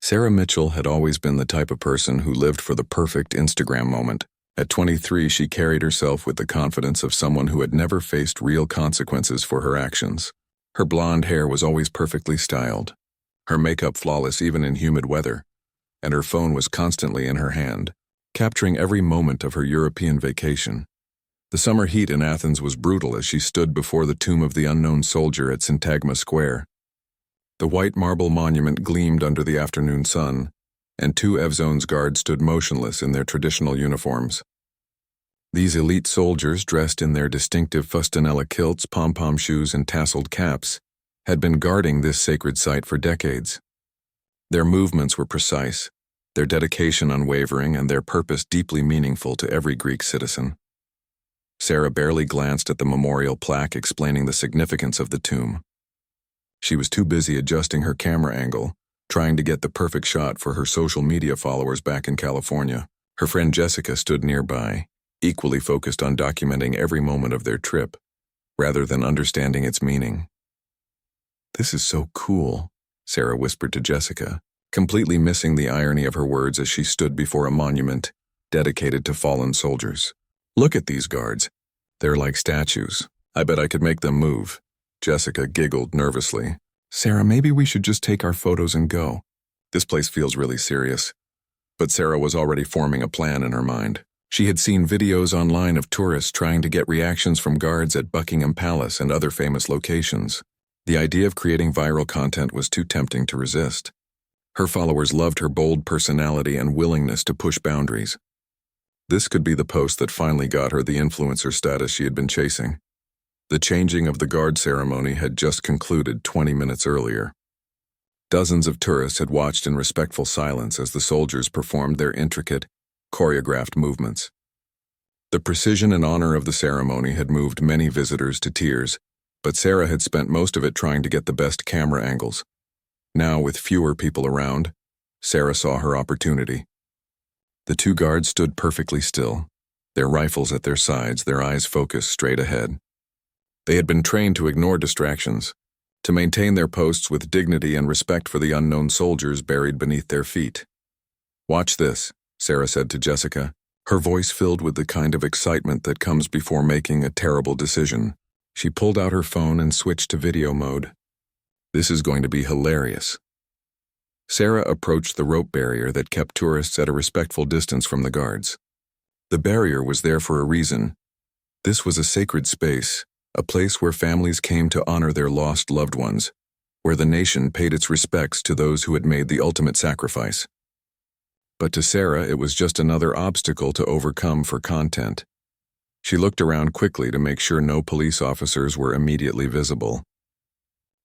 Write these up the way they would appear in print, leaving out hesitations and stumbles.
Sarah Mitchell had always been the type of person who lived for the perfect Instagram moment. At 23, she carried herself with the confidence of someone who had never faced real consequences for her actions. Her blonde hair was always perfectly styled, her makeup flawless even in humid weather, and her phone was constantly in her hand, capturing every moment of her European vacation. The summer heat in Athens was brutal as she stood before the tomb of the unknown soldier at Syntagma Square. The white marble monument gleamed under the afternoon sun, and two Evzone's guards stood motionless in their traditional uniforms. These elite soldiers, dressed in their distinctive fustanella kilts, pom-pom shoes, and tasseled caps, had been guarding this sacred site for decades. Their movements were precise, their dedication unwavering, and their purpose deeply meaningful to every Greek citizen. Sarah barely glanced at the memorial plaque explaining the significance of the tomb. She was too busy adjusting her camera angle, trying to get the perfect shot for her social media followers back in California. Her friend Jessica stood nearby, equally focused on documenting every moment of their trip, rather than understanding its meaning. "This is so cool," Sarah whispered to Jessica, completely missing the irony of her words as she stood before a monument dedicated to fallen soldiers. "Look at these guards. They're like statues. I bet I could make them move." Jessica giggled nervously. "Sarah, maybe we should just take our photos and go. This place feels really serious." But Sarah was already forming a plan in her mind. She had seen videos online of tourists trying to get reactions from guards at Buckingham Palace and other famous locations. The idea of creating viral content was too tempting to resist. Her followers loved her bold personality and willingness to push boundaries. This could be the post that finally got her the influencer status she had been chasing. The changing of the guard ceremony had just concluded 20 minutes earlier. Dozens of tourists had watched in respectful silence as the soldiers performed their intricate, choreographed movements. The precision and honor of the ceremony had moved many visitors to tears, but Sarah had spent most of it trying to get the best camera angles. Now, with fewer people around, Sarah saw her opportunity. The two guards stood perfectly still, their rifles at their sides, their eyes focused straight ahead. They had been trained to ignore distractions, to maintain their posts with dignity and respect for the unknown soldiers buried beneath their feet. "Watch this," Sarah said to Jessica, her voice filled with the kind of excitement that comes before making a terrible decision. She pulled out her phone and switched to video mode. "This is going to be hilarious." Sarah approached the rope barrier that kept tourists at a respectful distance from the guards. The barrier was there for a reason. This was a sacred space, a place where families came to honor their lost loved ones, where the nation paid its respects to those who had made the ultimate sacrifice. But to Sarah, it was just another obstacle to overcome for content. She looked around quickly to make sure no police officers were immediately visible.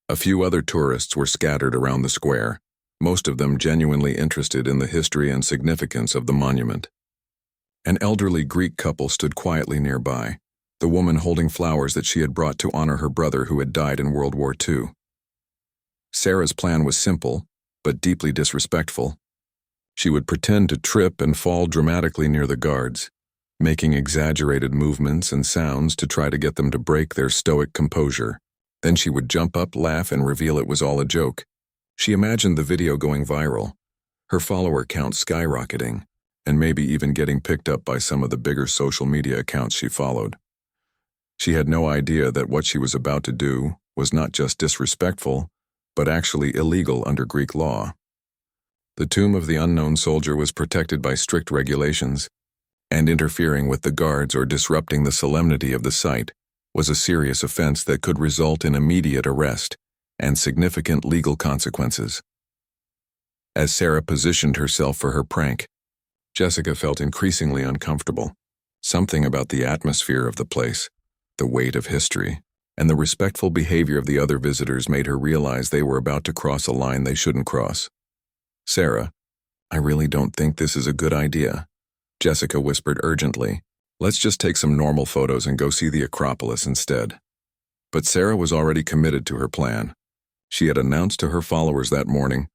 A few other tourists were scattered around the square, most of them genuinely interested in the history and significance of the monument. An elderly Greek couple stood quietly nearby, the woman holding flowers that she had brought to honor her brother who had died in World War II. Sarah's plan was simple, but deeply disrespectful. She would pretend to trip and fall dramatically near the guards, making exaggerated movements and sounds to try to get them to break their stoic composure. Then she would jump up, laugh, and reveal it was all a joke. She imagined the video going viral, her follower count skyrocketing, and maybe even getting picked up by some of the bigger social media accounts she followed. She had no idea that what she was about to do was not just disrespectful, but actually illegal under Greek law. The tomb of the unknown soldier was protected by strict regulations, and interfering with the guards or disrupting the solemnity of the site was a serious offense that could result in immediate arrest and significant legal consequences. As Sarah positioned herself for her prank, Jessica felt increasingly uncomfortable. Something about the atmosphere of the place, the weight of history, and the respectful behavior of the other visitors made her realize they were about to cross a line they shouldn't cross. "Sarah, I really don't think this is a good idea," Jessica whispered urgently. "Let's just take some normal photos and go see the Acropolis instead." But Sarah was already committed to her plan. She had announced to her followers that morning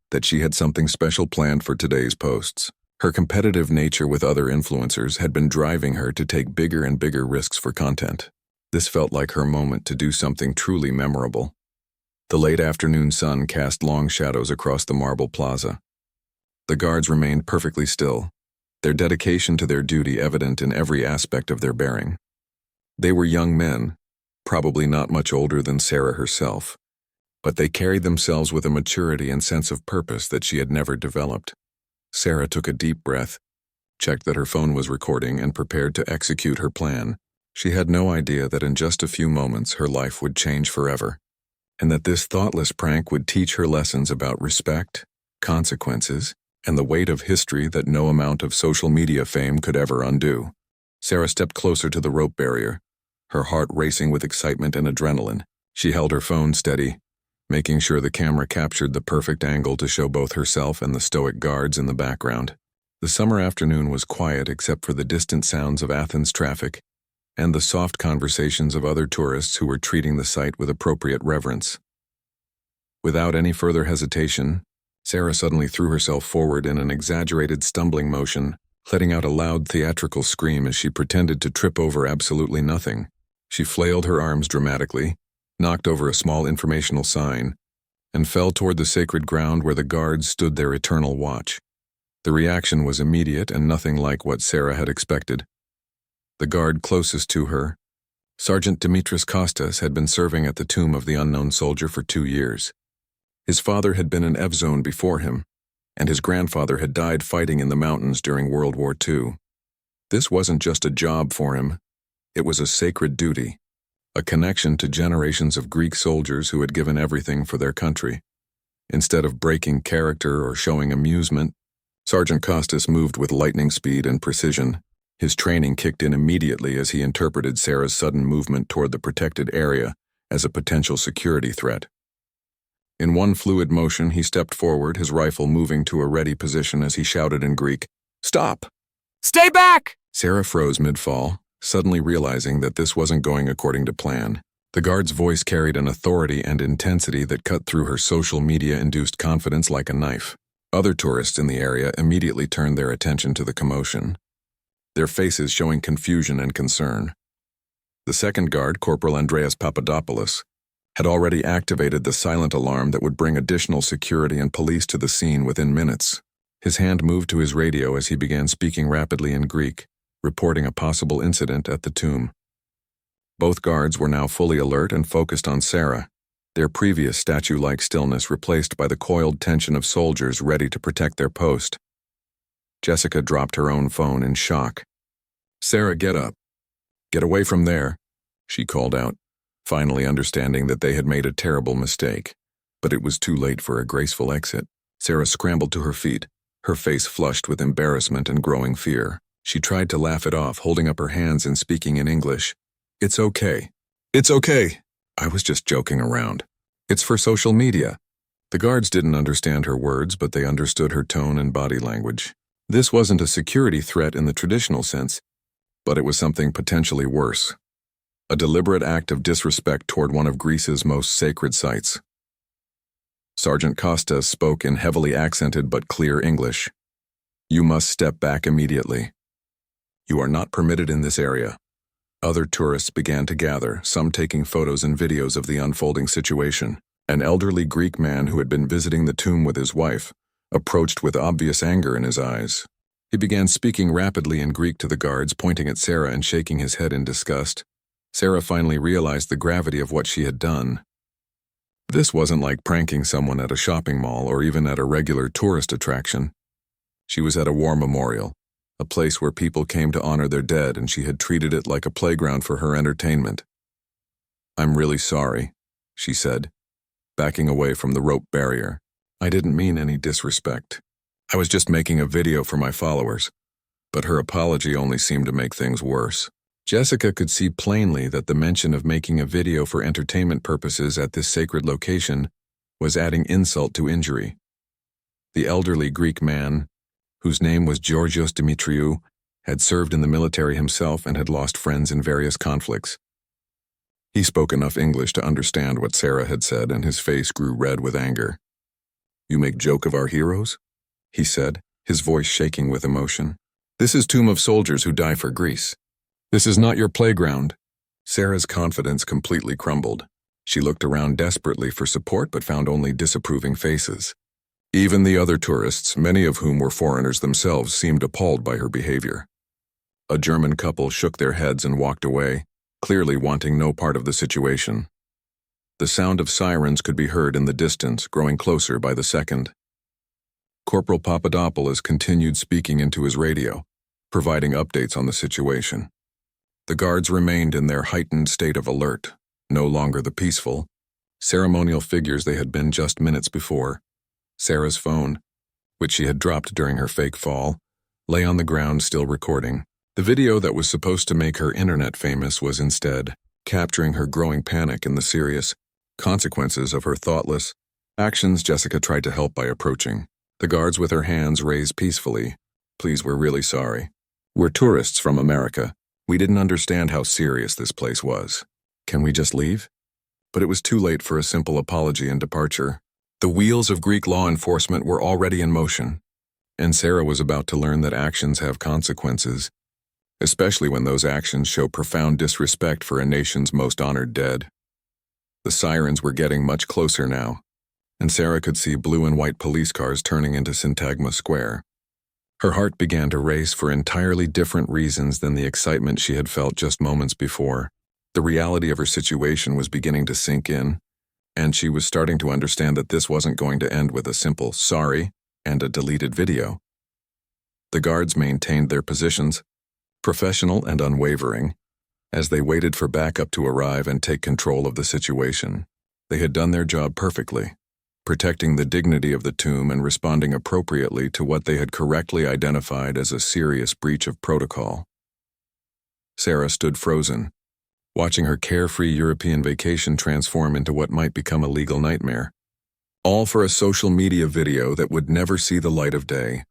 that she had something special planned for today's posts. Her competitive nature with other influencers had been driving her to take bigger and bigger risks for content. This felt like her moment to do something truly memorable. The late afternoon sun cast long shadows across the marble plaza, The guards remained perfectly still, their dedication to their duty evident in every aspect of their bearing. They were young men, probably not much older than Sarah herself, but they carried themselves with a maturity and sense of purpose that she had never developed. Sarah took a deep breath, checked that her phone was recording, and prepared to execute her plan. She had no idea that in just a few moments her life would change forever, and that this thoughtless prank would teach her lessons about respect, consequences, and the weight of history that no amount of social media fame could ever undo. Sarah stepped closer to the rope barrier, her heart racing with excitement and adrenaline. She held her phone steady, making sure the camera captured the perfect angle to show both herself and the stoic guards in the background. The summer afternoon was quiet except for the distant sounds of Athens traffic and the soft conversations of other tourists who were treating the site with appropriate reverence. Without any further hesitation, Sarah suddenly threw herself forward in an exaggerated stumbling motion, letting out a loud theatrical scream as she pretended to trip over absolutely nothing. She flailed her arms dramatically, knocked over a small informational sign, and fell toward the sacred ground where the guards stood their eternal watch. The reaction was immediate and nothing like what Sarah had expected. The guard closest to her, Sergeant Dimitris Kostas, had been serving at the tomb of the unknown soldier for 2 years. His father had been an Evzone before him, and his grandfather had died fighting in the mountains during World War II. This wasn't just a job for him, it was a sacred duty, a connection to generations of Greek soldiers who had given everything for their country. Instead of breaking character or showing amusement, Sergeant Kostas moved with lightning speed and precision. His training kicked in immediately as he interpreted Sarah's sudden movement toward the protected area as a potential security threat. In one fluid motion, he stepped forward, his rifle moving to a ready position as he shouted in Greek, "Stop! Stay back!" Sarah froze mid-fall, suddenly realizing that this wasn't going according to plan. The guard's voice carried an authority and intensity that cut through her social media-induced confidence like a knife. Other tourists in the area immediately turned their attention to the commotion, their faces showing confusion and concern. The second guard, Corporal Andreas Papadopoulos, had already activated the silent alarm that would bring additional security and police to the scene within minutes. His hand moved to his radio as he began speaking rapidly in Greek, reporting a possible incident at the tomb. Both guards were now fully alert and focused on Sarah, their previous statue-like stillness replaced by the coiled tension of soldiers ready to protect their post. Jessica dropped her own phone in shock. "Sarah, get up. Get away from there," she called out, finally understanding that they had made a terrible mistake. But it was too late for a graceful exit. Sarah scrambled to her feet, her face flushed with embarrassment and growing fear. She tried to laugh it off, holding up her hands and speaking in English. "It's okay. It's okay. I was just joking around. It's for social media." The guards didn't understand her words, but they understood her tone and body language. This wasn't a security threat in the traditional sense, but it was something potentially worse. A deliberate act of disrespect toward one of Greece's most sacred sites. Sergeant Kostas spoke in heavily accented but clear English. "You must step back immediately. You are not permitted in this area." Other tourists began to gather, some taking photos and videos of the unfolding situation. An elderly Greek man who had been visiting the tomb with his wife approached with obvious anger in his eyes. He began speaking rapidly in Greek to the guards, pointing at Sarah and shaking his head in disgust. Sarah finally realized the gravity of what she had done. This wasn't like pranking someone at a shopping mall or even at a regular tourist attraction. She was at a war memorial, a place where people came to honor their dead, and she had treated it like a playground for her entertainment. "I'm really sorry," she said, backing away from the rope barrier. "I didn't mean any disrespect. I was just making a video for my followers." But her apology only seemed to make things worse. Jessica could see plainly that the mention of making a video for entertainment purposes at this sacred location was adding insult to injury. The elderly Greek man, whose name was Georgios Dimitriou, had served in the military himself and had lost friends in various conflicts. He spoke enough English to understand what Sarah had said, and his face grew red with anger. "You make joke of our heroes?" he said, his voice shaking with emotion. "This is tomb of soldiers who die for Greece. This is not your playground." Sarah's confidence completely crumbled. She looked around desperately for support but found only disapproving faces. Even the other tourists, many of whom were foreigners themselves, seemed appalled by her behavior. A German couple shook their heads and walked away, clearly wanting no part of the situation. The sound of sirens could be heard in the distance, growing closer by the second. Corporal Papadopoulos continued speaking into his radio, providing updates on the situation. The guards remained in their heightened state of alert, no longer the peaceful, ceremonial figures they had been just minutes before. Sarah's phone, which she had dropped during her fake fall, lay on the ground still recording. The video that was supposed to make her internet famous was instead capturing her growing panic and the serious consequences of her thoughtless actions. Jessica tried to help by approaching the guards with her hands raised peacefully. Please, we're really sorry. We're tourists from America. We didn't understand how serious this place was. Can we just leave? But it was too late for a simple apology and departure. The wheels of Greek law enforcement were already in motion, and Sarah was about to learn that actions have consequences, especially when those actions show profound disrespect for a nation's most honored dead. The sirens were getting much closer now, and Sarah could see blue and white police cars turning into Syntagma Square. Her heart began to race for entirely different reasons than the excitement she had felt just moments before. The reality of her situation was beginning to sink in, and she was starting to understand that this wasn't going to end with a simple sorry and a deleted video. The guards maintained their positions, professional and unwavering, as they waited for backup to arrive and take control of the situation. They had done their job perfectly, protecting the dignity of the tomb and responding appropriately to what they had correctly identified as a serious breach of protocol. Sarah stood frozen, watching her carefree European vacation transform into what might become a legal nightmare. All for a social media video that would never see the light of day.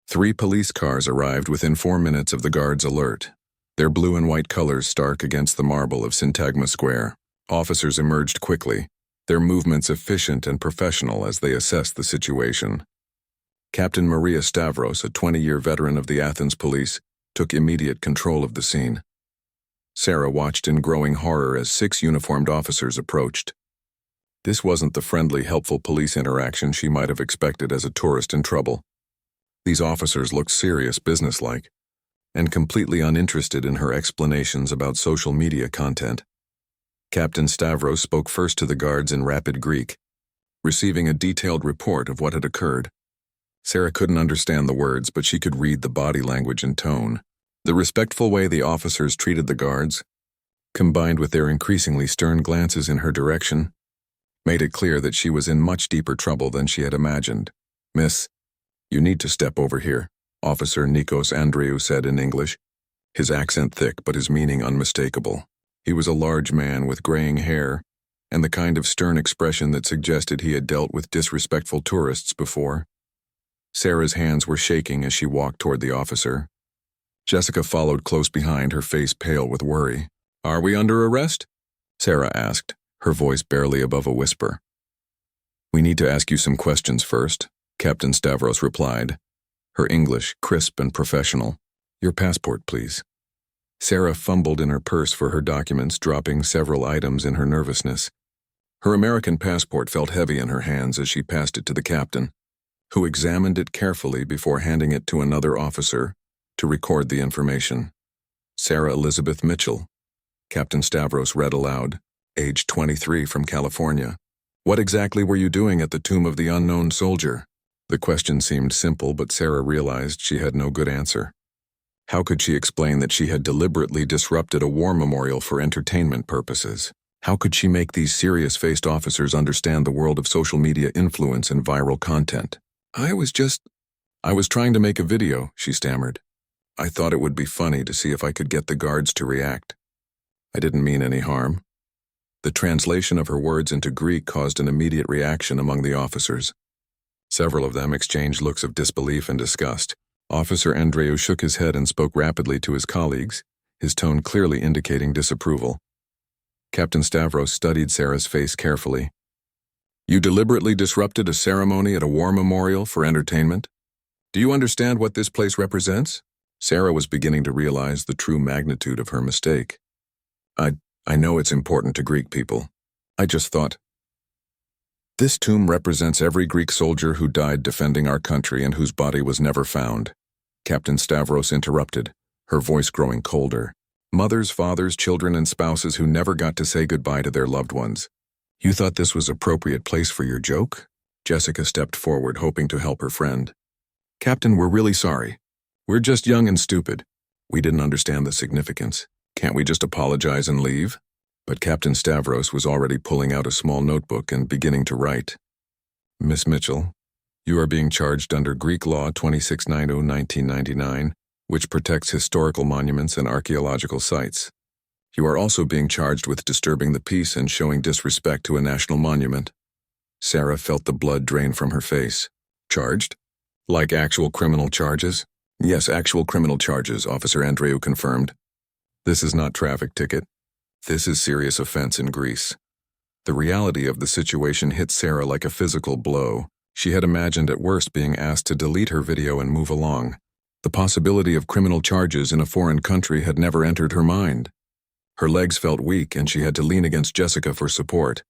3 police cars arrived within 4 minutes of the guards' alert, their blue and white colors stark against the marble of Syntagma Square. Officers emerged quickly, their movements efficient and professional as they assessed the situation. Captain Maria Stavros, a 20-year veteran of the Athens police, took immediate control of the scene. Sarah watched in growing horror as 6 uniformed officers approached. This wasn't the friendly, helpful police interaction she might have expected as a tourist in trouble. These officers looked serious, businesslike, and completely uninterested in her explanations about social media content. Captain Stavros spoke first to the guards in rapid Greek, receiving a detailed report of what had occurred. Sarah couldn't understand the words, but she could read the body language and tone. The respectful way the officers treated the guards, combined with their increasingly stern glances in her direction, made it clear that she was in much deeper trouble than she had imagined. "Miss, you need to step over here," Officer Nikos Andreou said in English, his accent thick but his meaning unmistakable. He was a large man with graying hair and the kind of stern expression that suggested he had dealt with disrespectful tourists before. Sarah's hands were shaking as she walked toward the officer. Jessica followed close behind, her face pale with worry. "Are we under arrest?" Sarah asked, her voice barely above a whisper. "We need to ask you some questions first," Captain Stavros replied, her English crisp and professional. "Your passport, please." Sarah fumbled in her purse for her documents, dropping several items in her nervousness. Her American passport felt heavy in her hands as she passed it to the captain, who examined it carefully before handing it to another officer to record the information. "Sarah Elizabeth Mitchell," Captain Stavros read aloud, "age 23, from California. What exactly were you doing at the tomb of the unknown soldier?" The question seemed simple, but Sarah realized she had no good answer. How could she explain that she had deliberately disrupted a war memorial for entertainment purposes? How could she make these serious-faced officers understand the world of social media influence and viral content? I was trying to make a video," she stammered. "I thought it would be funny to see if I could get the guards to react. I didn't mean any harm." The translation of her words into Greek caused an immediate reaction among the officers. Several of them exchanged looks of disbelief and disgust. Officer Andreou shook his head and spoke rapidly to his colleagues, his tone clearly indicating disapproval. Captain Stavros studied Sarah's face carefully. "You deliberately disrupted a ceremony at a war memorial for entertainment? Do you understand what this place represents?" Sarah was beginning to realize the true magnitude of her mistake. I know it's important to Greek people. I just thought..." This tomb represents every Greek soldier who died defending our country and whose body was never found. Captain Stavros interrupted, her voice growing colder. Mothers, fathers, children, and spouses who never got to say goodbye to their loved ones. You thought this was appropriate place for your joke? Jessica stepped forward, hoping to help her friend. Captain, we're really sorry. We're just young and stupid. We didn't understand the significance. Can't we just apologize and leave? But Captain Stavros was already pulling out a small notebook and beginning to write. Miss Mitchell, you are being charged under Greek Law 2690/1999, which protects historical monuments and archaeological sites. You are also being charged with disturbing the peace and showing disrespect to a national monument. Sarah felt the blood drain from her face. Charged? Like actual criminal charges? Yes, actual criminal charges, Officer Andreou confirmed. This is not traffic ticket. This is serious offense in Greece. The reality of the situation hit Sarah like a physical blow. She had imagined at worst being asked to delete her video and move along. The possibility of criminal charges in a foreign country had never entered her mind. Her legs felt weak and she had to lean against Jessica for support.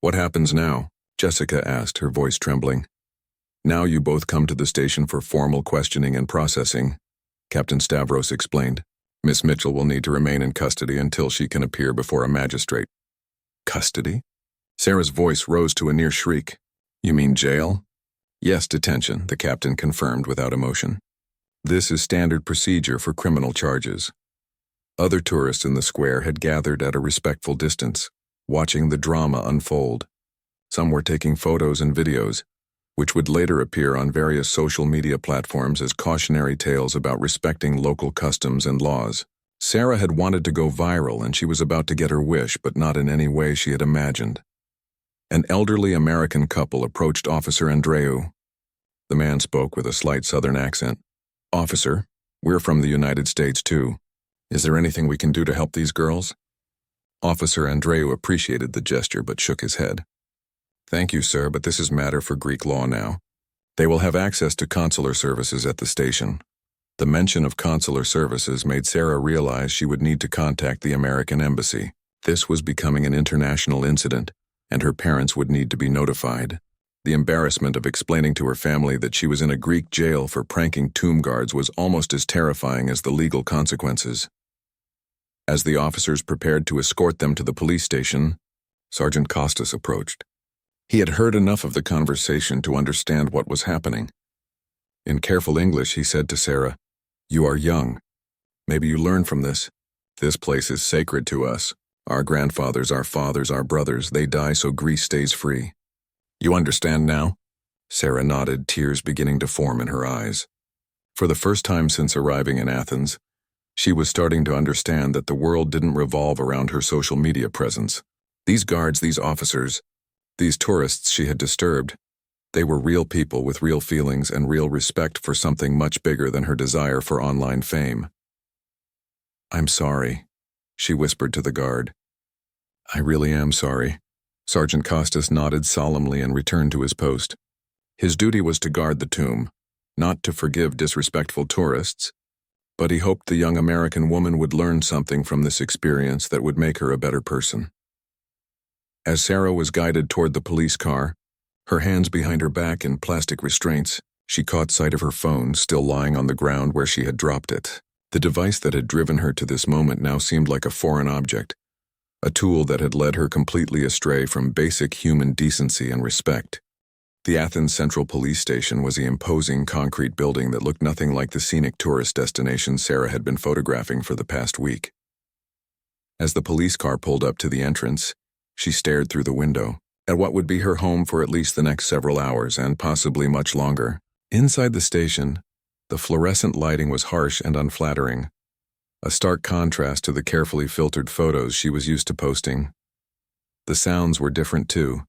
What happens now? Jessica asked, her voice trembling. Now you both come to the station for formal questioning and processing, Captain Stavros explained. Miss Mitchell will need to remain in custody until she can appear before a magistrate. Custody? Sarah's voice rose to a near shriek. You mean jail? Yes, detention, the captain confirmed without emotion. This is standard procedure for criminal charges. Other tourists in the square had gathered at a respectful distance, watching the drama unfold. Some were taking photos and videos, which would later appear on various social media platforms as cautionary tales about respecting local customs and laws. Sarah had wanted to go viral and she was about to get her wish, but not in any way she had imagined. An elderly American couple approached Officer Andreou. The man spoke with a slight southern accent. Officer, we're from the United States too. Is there anything we can do to help these girls? Officer Andreou appreciated the gesture but shook his head. Thank you, sir, but this is matter for Greek law now. They will have access to consular services at the station. The mention of consular services made Sarah realize she would need to contact the American embassy. This was becoming an international incident, and her parents would need to be notified. The embarrassment of explaining to her family that she was in a Greek jail for pranking tomb guards was almost as terrifying as the legal consequences. As the officers prepared to escort them to the police station, Sergeant Costas approached. He had heard enough of the conversation to understand what was happening. In careful English, he said to Sarah, "You are young. Maybe you learn from this. This place is sacred to us. Our grandfathers, our fathers, our brothers, they die so Greece stays free. You understand now?" Sarah nodded, tears beginning to form in her eyes. For the first time since arriving in Athens, she was starting to understand that the world didn't revolve around her social media presence. These guards, these officers, these tourists she had disturbed, they were real people with real feelings and real respect for something much bigger than her desire for online fame. "I'm sorry," she whispered to the guard. "I really am sorry." Sergeant Costas nodded solemnly and returned to his post. His duty was to guard the tomb, not to forgive disrespectful tourists, but he hoped the young American woman would learn something from this experience that would make her a better person. As Sarah was guided toward the police car, her hands behind her back in plastic restraints, she caught sight of her phone still lying on the ground where she had dropped it. The device that had driven her to this moment now seemed like a foreign object, a tool that had led her completely astray from basic human decency and respect. The Athens Central Police Station was the imposing concrete building that looked nothing like the scenic tourist destination Sarah had been photographing for the past week. As the police car pulled up to the entrance, she stared through the window at what would be her home for at least the next several hours and possibly much longer. Inside the station, the fluorescent lighting was harsh and unflattering, a stark contrast to the carefully filtered photos she was used to posting. The sounds were different too.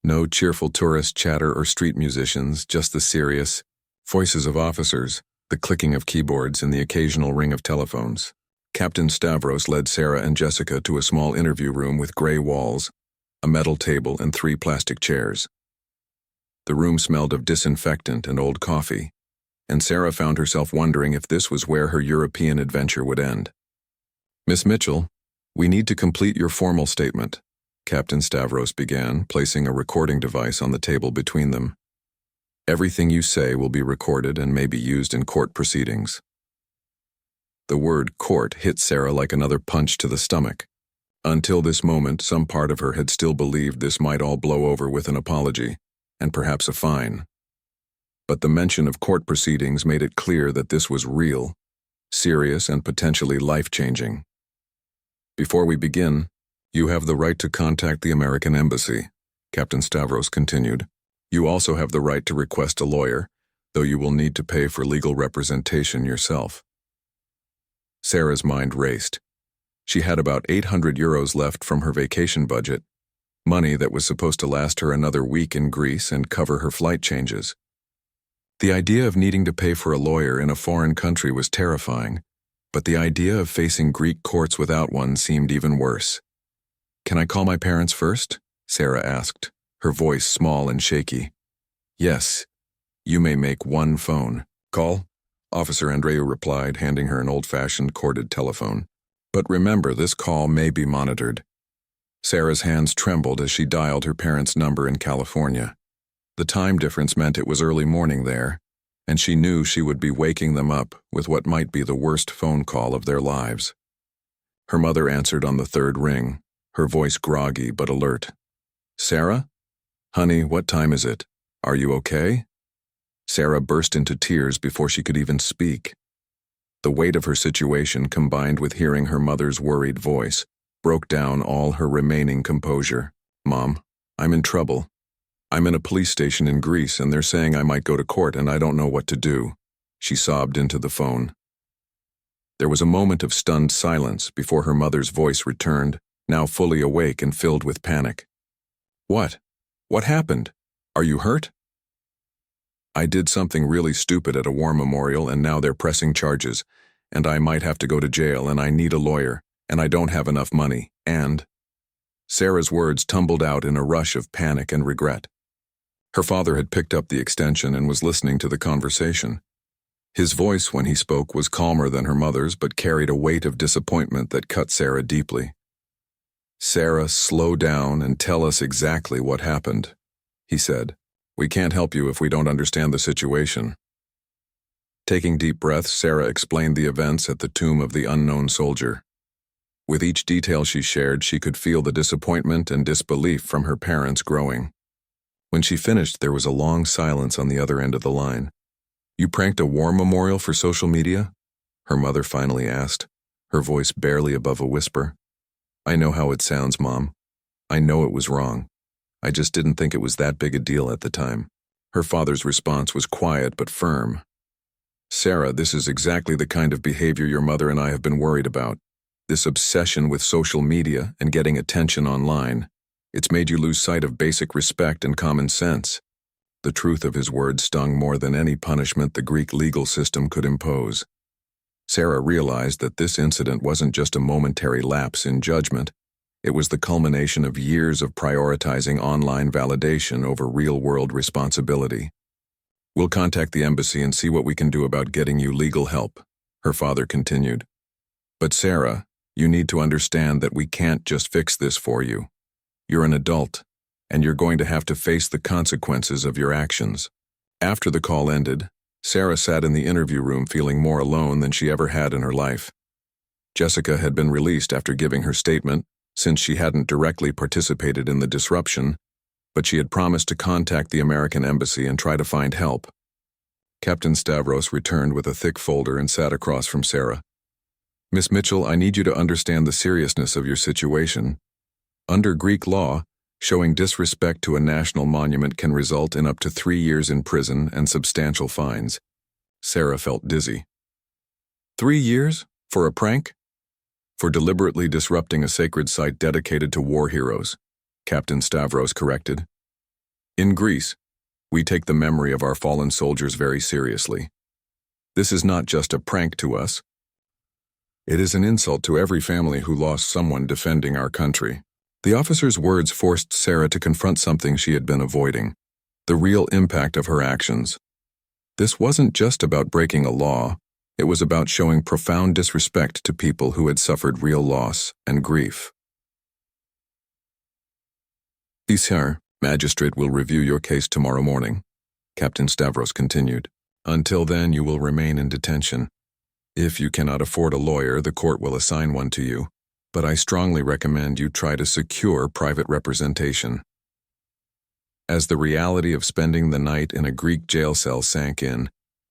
No cheerful tourist chatter or street musicians, just the serious voices of officers, the clicking of keyboards, and the occasional ring of telephones. Captain Stavros led Sarah and Jessica to a small interview room with gray walls, a metal table, and 3 plastic chairs. The room smelled of disinfectant and old coffee, and Sarah found herself wondering if this was where her European adventure would end. "Miss Mitchell, we need to complete your formal statement," Captain Stavros began, placing a recording device on the table between them. Everything you say will be recorded and may be used in court proceedings. The word court hit Sarah like another punch to the stomach. Until this moment, some part of her had still believed this might all blow over with an apology, and perhaps a fine. But the mention of court proceedings made it clear that this was real, serious, and potentially life-changing. Before we begin, you have the right to contact the American Embassy, Captain Stavros continued. You also have the right to request a lawyer, though you will need to pay for legal representation yourself. Sarah's mind raced. She had about 800 euros left from her vacation budget, money that was supposed to last her another week in Greece and cover her flight changes. The idea of needing to pay for a lawyer in a foreign country was terrifying, but the idea of facing Greek courts without one seemed even worse. "Can I call my parents first?" Sarah asked, her voice small and shaky. "Yes, you may make one phone call," Officer Andreu replied, handing her an old-fashioned corded telephone. "But remember, this call may be monitored." Sarah's hands trembled as she dialed her parents' number in California. The time difference meant it was early morning there, and she knew she would be waking them up with what might be the worst phone call of their lives. Her mother answered on the third ring, her voice groggy but alert. "Sarah? Honey, what time is it? Are you okay?" Sarah burst into tears before she could even speak. The weight of her situation, combined with hearing her mother's worried voice, broke down all her remaining composure. "Mom, I'm in trouble. I'm in a police station in Greece and they're saying I might go to court and I don't know what to do," she sobbed into the phone. There was a moment of stunned silence before her mother's voice returned, now fully awake and filled with panic. "What? What happened? Are you hurt?" "I did something really stupid at a war memorial and now they're pressing charges, and I might have to go to jail and I need a lawyer, and I don't have enough money, and—" Sarah's words tumbled out in a rush of panic and regret. Her father had picked up the extension and was listening to the conversation. His voice when he spoke was calmer than her mother's but carried a weight of disappointment that cut Sarah deeply. "Sarah, slow down and tell us exactly what happened," he said. "We can't help you if we don't understand the situation." Taking deep breaths, Sarah explained the events at the tomb of the unknown soldier. With each detail she shared, she could feel the disappointment and disbelief from her parents growing. When she finished, there was a long silence on the other end of the line. "You pranked a war memorial for social media?" her mother finally asked, her voice barely above a whisper. "I know how it sounds, Mom. I know it was wrong. I just didn't think it was that big a deal at the time." Her father's response was quiet but firm. "Sarah, this is exactly the kind of behavior your mother and I have been worried about. This obsession with social media and getting attention online. It's made you lose sight of basic respect and common sense." The truth of his words stung more than any punishment the Greek legal system could impose. Sarah realized that this incident wasn't just a momentary lapse in judgment. It was the culmination of years of prioritizing online validation over real-world responsibility. "We'll contact the embassy and see what we can do about getting you legal help," her father continued. "But Sarah, you need to understand that we can't just fix this for you. You're an adult, and you're going to have to face the consequences of your actions." After the call ended, Sarah sat in the interview room feeling more alone than she ever had in her life. Jessica had been released after giving her statement, since she hadn't directly participated in the disruption, but she had promised to contact the American Embassy and try to find help. Captain Stavros returned with a thick folder and sat across from Sarah. "Miss Mitchell, I need you to understand the seriousness of your situation. Under Greek law, showing disrespect to a national monument can result in up to 3 years in prison and substantial fines." Sarah felt dizzy. 3 years? For a prank? "For deliberately disrupting a sacred site dedicated to war heroes," Captain Stavros corrected. "In Greece, we take the memory of our fallen soldiers very seriously. This is not just a prank to us. It is an insult to every family who lost someone defending our country." The officer's words forced Sarah to confront something she had been avoiding: the real impact of her actions. This wasn't just about breaking a law, it was about showing profound disrespect to people who had suffered real loss and grief. "The Sir, magistrate will review your case tomorrow morning," Captain Stavros continued. "Until then, you will remain in detention. If you cannot afford a lawyer, the court will assign one to you, but I strongly recommend you try to secure private representation." As the reality of spending the night in a Greek jail cell sank in,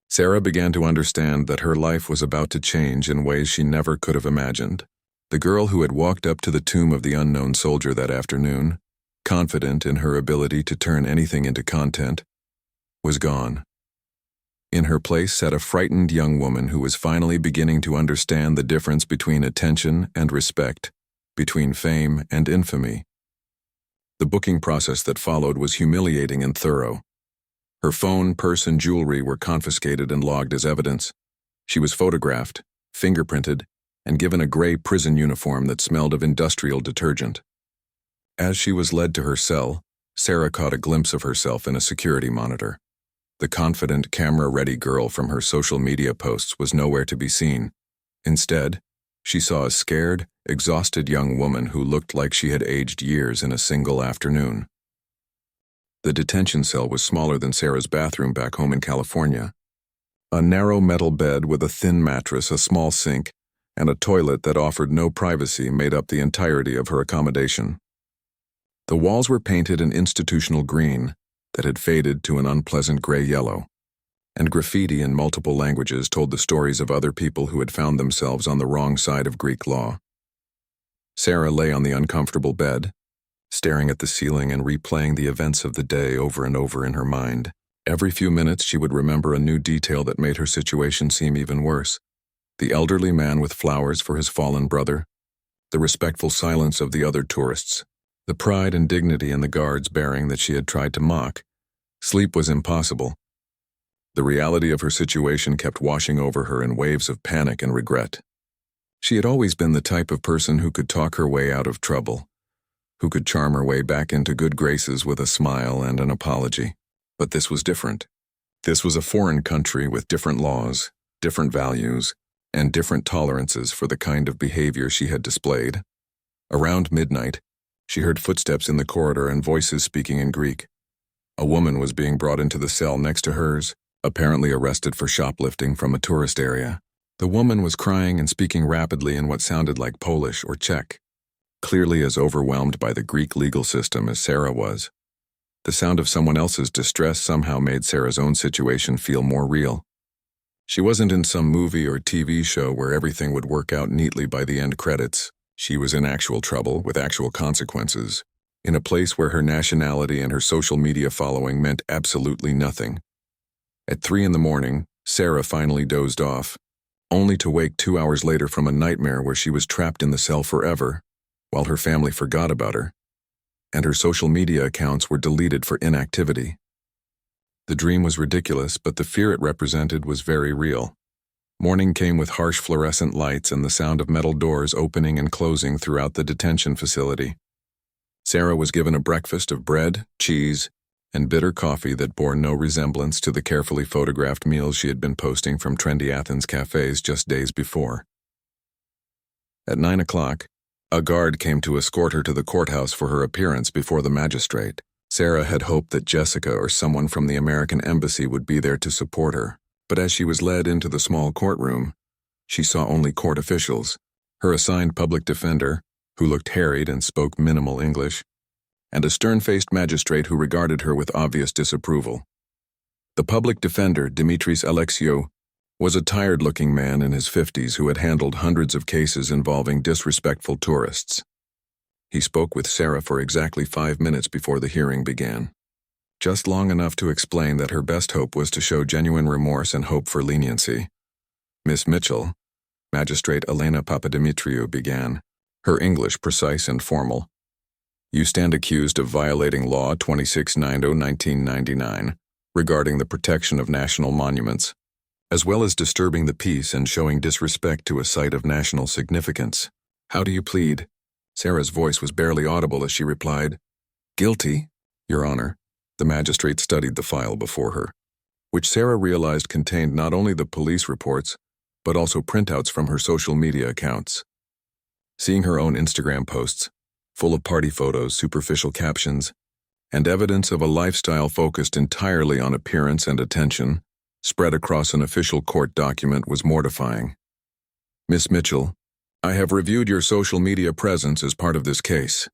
Sarah began to understand that her life was about to change in ways she never could have imagined. The girl who had walked up to the tomb of the unknown soldier that afternoon, confident in her ability to turn anything into content, was gone. In her place sat a frightened young woman who was finally beginning to understand the difference between attention and respect, between fame and infamy. The booking process that followed was humiliating and thorough. Her phone, purse, and jewelry were confiscated and logged as evidence. She was photographed, fingerprinted, and given a gray prison uniform that smelled of industrial detergent. As she was led to her cell, Sarah caught a glimpse of herself in a security monitor. The confident, camera-ready girl from her social media posts was nowhere to be seen. Instead, she saw a scared, exhausted young woman who looked like she had aged years in a single afternoon. The detention cell was smaller than Sarah's bathroom back home in California. A narrow metal bed with a thin mattress, a small sink, and a toilet that offered no privacy made up the entirety of her accommodation. The walls were painted an institutional green that had faded to an unpleasant gray-yellow, and graffiti in multiple languages told the stories of other people who had found themselves on the wrong side of Greek law. Sarah lay on the uncomfortable bed, staring at the ceiling and replaying the events of the day over and over in her mind. Every few minutes she would remember a new detail that made her situation seem even worse. The elderly man with flowers for his fallen brother, the respectful silence of the other tourists, the pride and dignity in the guards bearing that she had tried to mock. Sleep was impossible. The reality of her situation kept washing over her in waves of panic and regret. She had always been the type of person who could talk her way out of trouble, who could charm her way back into good graces with a smile and an apology. But this was different. This was a foreign country with different laws, different values, and different tolerances for the kind of behavior she had displayed. Around midnight, she heard footsteps in the corridor and voices speaking in Greek. A woman was being brought into the cell next to hers, apparently arrested for shoplifting from a tourist area. The woman was crying and speaking rapidly in what sounded like Polish or Czech, clearly as overwhelmed by the Greek legal system as Sarah was. The sound of someone else's distress somehow made Sarah's own situation feel more real. She wasn't in some movie or TV show where everything would work out neatly by the end credits. She was in actual trouble with actual consequences, in a place where her nationality and her social media following meant absolutely nothing. At 3 a.m, Sarah finally dozed off, only to wake 2 hours later from a nightmare where she was trapped in the cell forever, while her family forgot about her, and her social media accounts were deleted for inactivity. The dream was ridiculous, but the fear it represented was very real. Morning came with harsh fluorescent lights and the sound of metal doors opening and closing throughout the detention facility. Sarah was given a breakfast of bread, cheese, and bitter coffee that bore no resemblance to the carefully photographed meals she had been posting from trendy Athens cafes just days before. At 9 o'clock, a guard came to escort her to the courthouse for her appearance before the magistrate. Sarah had hoped that Jessica or someone from the American embassy would be there to support her, but as she was led into the small courtroom, she saw only court officials, her assigned public defender, who looked harried and spoke minimal English, and a stern-faced magistrate who regarded her with obvious disapproval. The public defender, Dimitris Alexiou, was a tired-looking man in his 50s who had handled hundreds of cases involving disrespectful tourists. He spoke with Sarah for exactly 5 minutes before the hearing began, just long enough to explain that her best hope was to show genuine remorse and hope for leniency. Miss Mitchell, Magistrate Elena Papadimitriou began, her English precise and formal. You stand accused of violating Law 2690/1999 regarding the protection of national monuments, as well as disturbing the peace and showing disrespect to a site of national significance. How do you plead? Sarah's voice was barely audible as she replied, Guilty, Your Honor. The magistrate studied the file before her, which Sarah realized contained not only the police reports, but also printouts from her social media accounts. Seeing her own Instagram posts, full of party photos, superficial captions, and evidence of a lifestyle focused entirely on appearance and attention, spread across an official court document, was mortifying. Miss Mitchell, I have reviewed your social media presence as part of this case.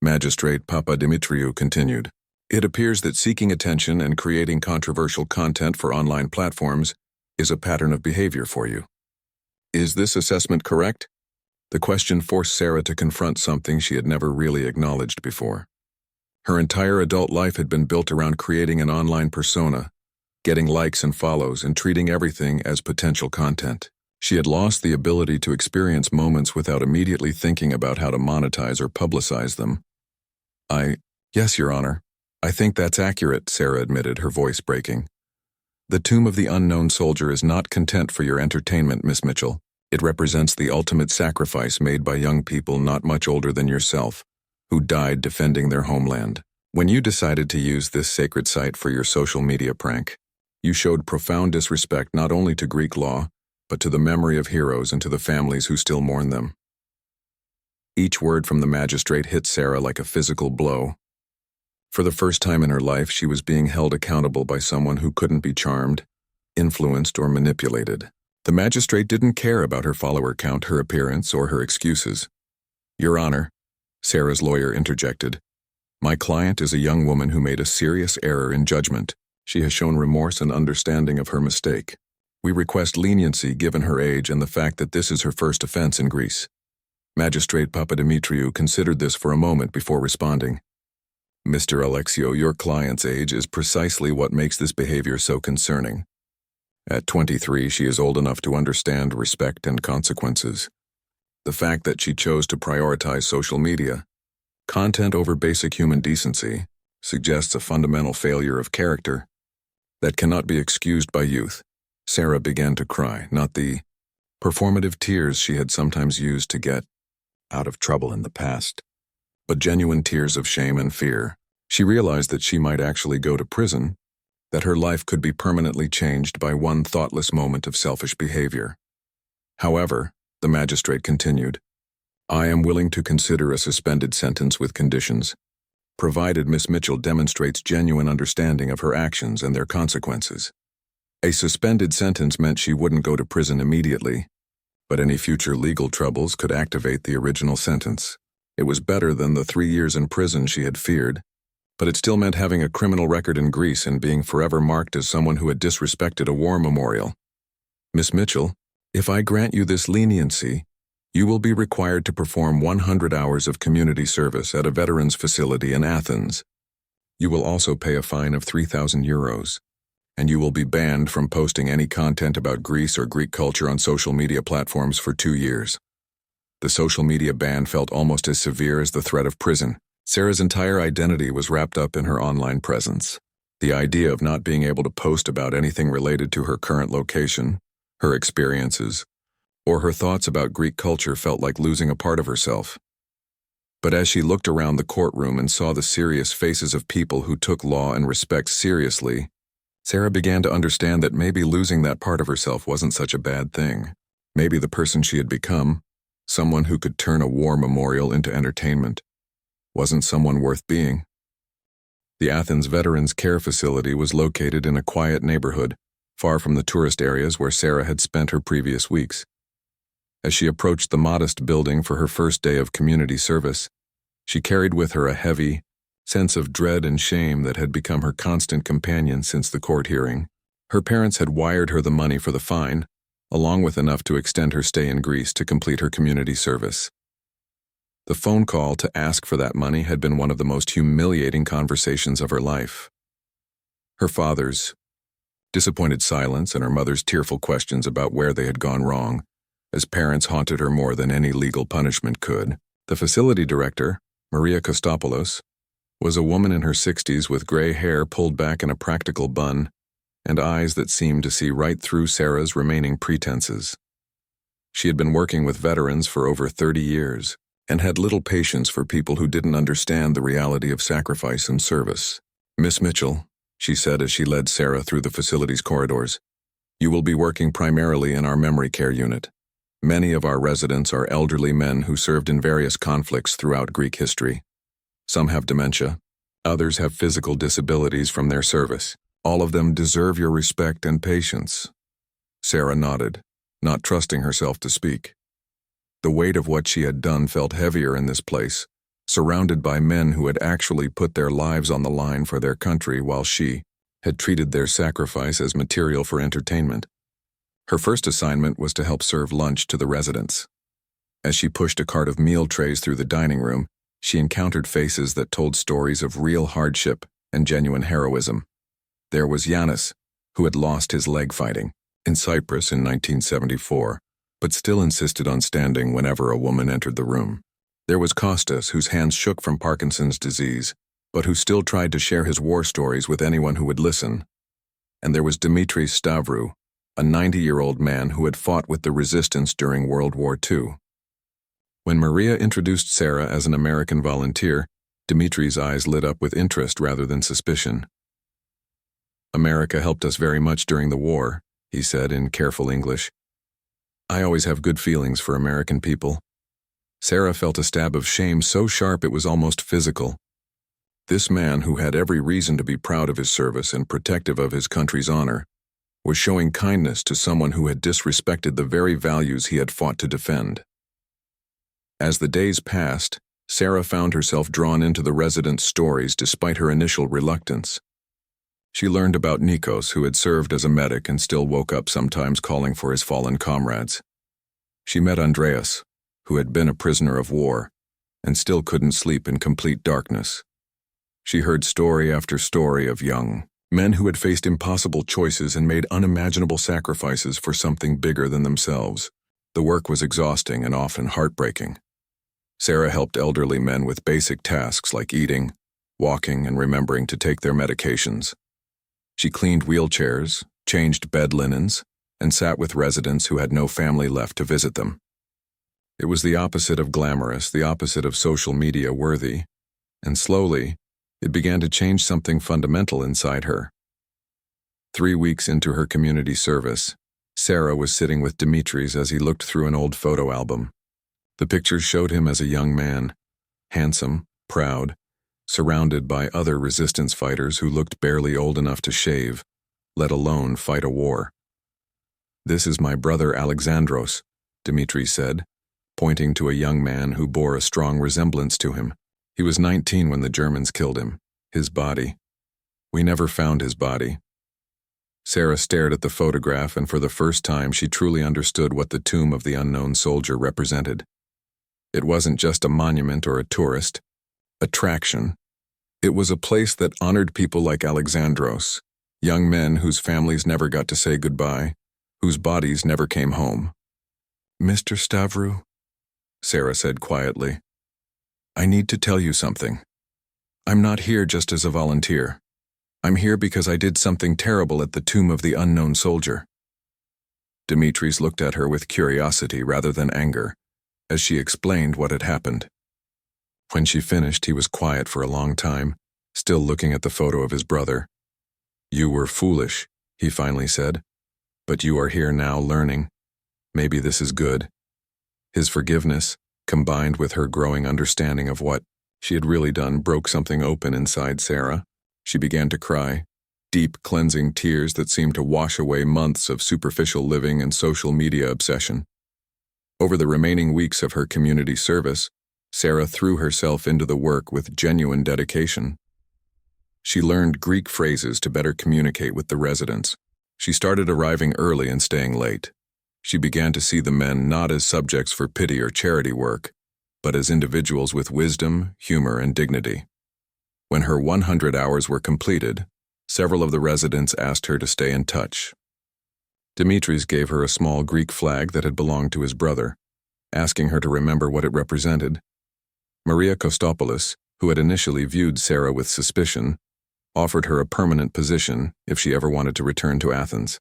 Magistrate Papadimitriou continued. It appears that seeking attention and creating controversial content for online platforms is a pattern of behavior for you. Is this assessment correct? The question forced Sarah to confront something she had never really acknowledged before. Her entire adult life had been built around creating an online persona, getting likes and follows, and treating everything as potential content. She had lost the ability to experience moments without immediately thinking about how to monetize or publicize them. Yes, Your Honor. I think that's accurate, Sarah admitted, her voice breaking. The tomb of the unknown soldier is not content for your entertainment, Miss Mitchell. It represents the ultimate sacrifice made by young people not much older than yourself, who died defending their homeland. When you decided to use this sacred site for your social media prank, you showed profound disrespect not only to Greek law, but to the memory of heroes and to the families who still mourn them. Each word from the magistrate hit Sarah like a physical blow. For the first time in her life, she was being held accountable by someone who couldn't be charmed, influenced, or manipulated. The magistrate didn't care about her follower count, her appearance, or her excuses. Your Honor, Sarah's lawyer interjected, my client is a young woman who made a serious error in judgment. She has shown remorse and understanding of her mistake. We request leniency given her age and the fact that this is her first offense in Greece. Magistrate Papadimitriou considered this for a moment before responding. Mr. Alexio, your client's age is precisely what makes this behavior so concerning. At 23, she is old enough to understand respect and consequences. The fact that she chose to prioritize social media, content over basic human decency, suggests a fundamental failure of character that cannot be excused by youth. Sarah began to cry, not the performative tears she had sometimes used to get out of trouble in the past, but genuine tears of shame and fear. She realized that she might actually go to prison, that her life could be permanently changed by one thoughtless moment of selfish behavior. However, the magistrate continued, I am willing to consider a suspended sentence with conditions, provided Miss Mitchell demonstrates genuine understanding of her actions and their consequences. A suspended sentence meant she wouldn't go to prison immediately, but any future legal troubles could activate the original sentence. It was better than the 3 years in prison she had feared, but it still meant having a criminal record in Greece and being forever marked as someone who had disrespected a war memorial. Miss Mitchell, if I grant you this leniency, you will be required to perform 100 hours of community service at a veterans facility in Athens. You will also pay a fine of 3,000 euros, and you will be banned from posting any content about Greece or Greek culture on social media platforms for 2 years. The social media ban felt almost as severe as the threat of prison. Sarah's entire identity was wrapped up in her online presence. The idea of not being able to post about anything related to her current location, her experiences, or her thoughts about Greek culture felt like losing a part of herself. But as she looked around the courtroom and saw the serious faces of people who took law and respect seriously, Sarah began to understand that maybe losing that part of herself wasn't such a bad thing. Maybe the person she had become, someone who could turn a war memorial into entertainment, wasn't someone worth being. The Athens Veterans Care Facility was located in a quiet neighborhood, far from the tourist areas where Sarah had spent her previous weeks. As she approached the modest building for her first day of community service, she carried with her a heavy sense of dread and shame that had become her constant companion since the court hearing. Her parents had wired her the money for the fine, along with enough to extend her stay in Greece to complete her community service. The phone call to ask for that money had been one of the most humiliating conversations of her life. Her father's disappointed silence and her mother's tearful questions about where they had gone wrong, as parents haunted her more than any legal punishment could. The facility director, Maria Kostopoulos, was a woman in her 60s with gray hair pulled back in a practical bun and eyes that seemed to see right through Sarah's remaining pretenses. She had been working with veterans for over 30 years and had little patience for people who didn't understand the reality of sacrifice and service. Miss Mitchell, she said as she led Sarah through the facility's corridors, you will be working primarily in our memory care unit. Many of our residents are elderly men who served in various conflicts throughout Greek history. Some have dementia, Others have physical disabilities from their service. All of them deserve your respect and patience." Sarah nodded, not trusting herself to speak. The weight of what she had done felt heavier in this place, surrounded by men who had actually put their lives on the line for their country while she had treated their sacrifice as material for entertainment. Her first assignment was to help serve lunch to the residents. As she pushed a cart of meal trays through the dining room, she encountered faces that told stories of real hardship and genuine heroism. There was Yanis, who had lost his leg fighting in Cyprus in 1974, but still insisted on standing whenever a woman entered the room. There was Kostas, whose hands shook from Parkinson's disease, but who still tried to share his war stories with anyone who would listen. And there was Dimitris Stavru, a 90-year-old man who had fought with the resistance during World War II. When Maria introduced Sarah as an American volunteer, Dimitri's eyes lit up with interest rather than suspicion. "America helped us very much during the war," he said in careful English. "I always have good feelings for American people." Sarah felt a stab of shame so sharp it was almost physical. This man, who had every reason to be proud of his service and protective of his country's honor, was showing kindness to someone who had disrespected the very values he had fought to defend. As the days passed, Sarah found herself drawn into the residents' stories despite her initial reluctance. She learned about Nikos, who had served as a medic and still woke up sometimes calling for his fallen comrades. She met Andreas, who had been a prisoner of war and still couldn't sleep in complete darkness. She heard story after story of young men who had faced impossible choices and made unimaginable sacrifices for something bigger than themselves. The work was exhausting and often heartbreaking. Sarah helped elderly men with basic tasks like eating, walking, and remembering to take their medications. She cleaned wheelchairs, changed bed linens, and sat with residents who had no family left to visit them. It was the opposite of glamorous, the opposite of social media worthy, and slowly, it began to change something fundamental inside her. 3 weeks into her community service, Sarah was sitting with Dimitris as he looked through an old photo album. The pictures showed him as a young man, handsome, proud, surrounded by other resistance fighters who looked barely old enough to shave, let alone fight a war. "This is my brother Alexandros," Dimitri said, pointing to a young man who bore a strong resemblance to him. He was 19 when the Germans killed him. His body. We never found his body. Sarah stared at the photograph, and for the first time she truly understood what the tomb of the unknown soldier represented. It wasn't just a monument or a tourist attraction. It was a place that honored people like Alexandros, young men whose families never got to say goodbye, whose bodies never came home. "Mr. Stavru," Sarah said quietly, "I need to tell you something. I'm not here just as a volunteer. I'm here because I did something terrible at the tomb of the unknown soldier." Dimitris looked at her with curiosity rather than anger, as she explained what had happened. When she finished, he was quiet for a long time, still looking at the photo of his brother. "You were foolish," he finally said, "but you are here now learning. Maybe this is good." His forgiveness, combined with her growing understanding of what she had really done, broke something open inside Sarah. She began to cry, deep, cleansing tears that seemed to wash away months of superficial living and social media obsession. Over the remaining weeks of her community service, Sarah threw herself into the work with genuine dedication. She learned Greek phrases to better communicate with the residents. She started arriving early and staying late. She began to see the men not as subjects for pity or charity work, but as individuals with wisdom, humor, and dignity. When her 100 hours were completed, several of the residents asked her to stay in touch. Dimitris gave her a small Greek flag that had belonged to his brother, asking her to remember what it represented. Maria Kostopoulos, who had initially viewed Sarah with suspicion, offered her a permanent position if she ever wanted to return to Athens.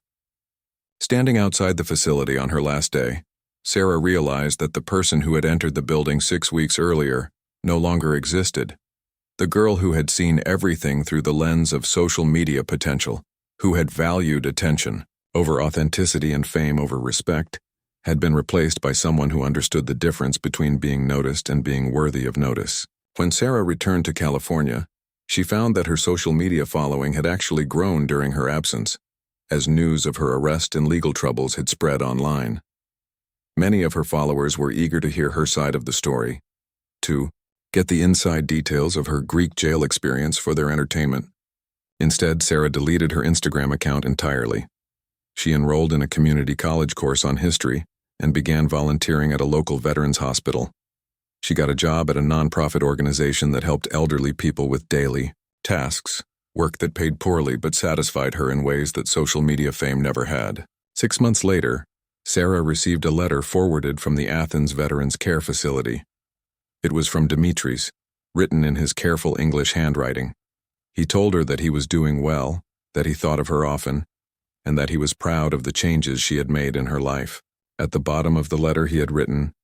Standing outside the facility on her last day, Sarah realized that the person who had entered the building 6 weeks earlier no longer existed. The girl who had seen everything through the lens of social media potential, who had valued attention over authenticity and fame over respect, had been replaced by someone who understood the difference between being noticed and being worthy of notice. When Sarah returned to California, She found that her social media following had actually grown during her absence, as news of her arrest and legal troubles had spread online. Many of her followers were eager to hear her side of the story, to get the inside details of her Greek jail experience for their entertainment. Instead, Sarah deleted her Instagram account entirely. She enrolled in a community college course on history and began volunteering at a local veterans hospital. She got a job at a nonprofit organization that helped elderly people with daily tasks, work that paid poorly but satisfied her in ways that social media fame never had. 6 months later, Sarah received a letter forwarded from the Athens Veterans Care Facility. It was from Dimitris, written in his careful English handwriting. He told her that he was doing well, that he thought of her often, and that he was proud of the changes she had made in her life. At the bottom of the letter he had written,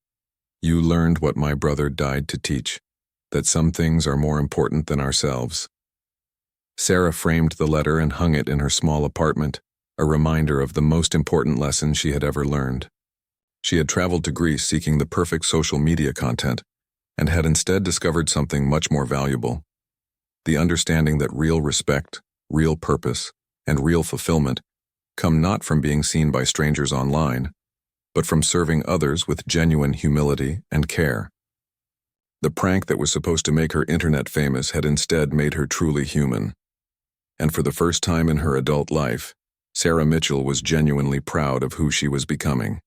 "You learned what my brother died to teach, that some things are more important than ourselves." Sarah framed the letter and hung it in her small apartment, a reminder of the most important lesson she had ever learned. She had traveled to Greece seeking the perfect social media content, and had instead discovered something much more valuable: the understanding that real respect, real purpose, and real fulfillment come not from being seen by strangers online, but from serving others with genuine humility and care. The prank that was supposed to make her internet famous had instead made her truly human. And for the first time in her adult life, Sarah Mitchell was genuinely proud of who she was becoming.